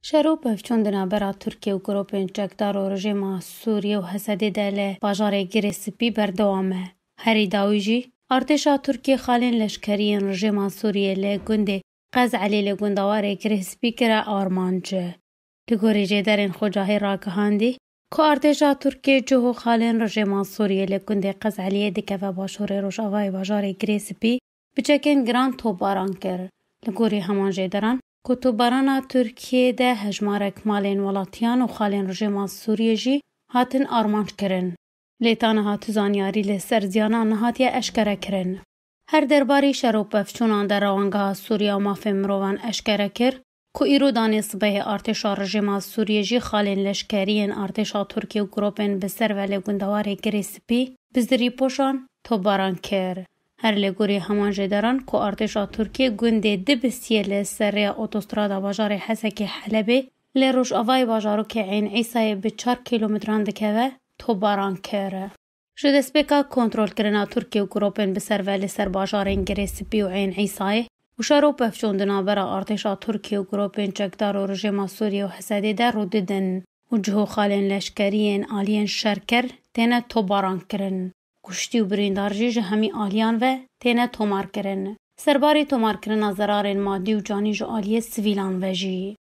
شروع پفچوندنا برا ترکیه و گروپین چکدار و رژیم سوریه و حسدی دل باجار گریسپی بردوامه. هری داویجی ارتشا ترکیه خالین لشکریین رژیم سوریه لگنده قزعلی لگندوار گریسپی کرا آرمانجه. لگوری جدرین خوجاهی راگهاندی که ارتشا ترکیه جهو خالین رژیم سوریه لگنده قزعلی دکه و باشور روشاوای باجار گریسپی بچکن گران توباران کر. لگوری همان جدران که توبارانا ترکیه ده هجمارک مالین ولاتیان و خالین رژیم سوریه جی هاتن آرمانج کرن. لیتان هاتو زانیاری لسر زیانا نهاتیه اشکره کرن. هر درباری شروع پفچونان در روانگاه سوریه و مافی مروان اشکره کر که ایرو دانی صبح ارتشا رژیم سوریه جی خالین لشکریین ارتشا ترکیه و گروپین بسر و لگندوار گریسپی بزدری پوشان توباران کر. هر لگوری همان جدران که ارتشا ترکیه گنده دبستیه لسر اوتوسترادا باجار حسک حلبه لروش آوای باجارو که عین عیسای به 4 کیلومتران دکوه توباران کره. جدسپیکا کنترول کرنا ترکیه و گروپین بسر و لسر باجارین گریسپی و عین عیسای و شروع پفچوندنا برا ارتشا ترکیه و گروپین چکدار و رژیم سوریه و حسدی در رو دیدن و جهو خالین لشکریین آلین شرکر تینه توباران کرن. کشتی و بریندارجی همی آلیان و تینه تومار کرن. سرباری تومار کرنا زرارین مادی و جانی جو آلیه سویلان وجی.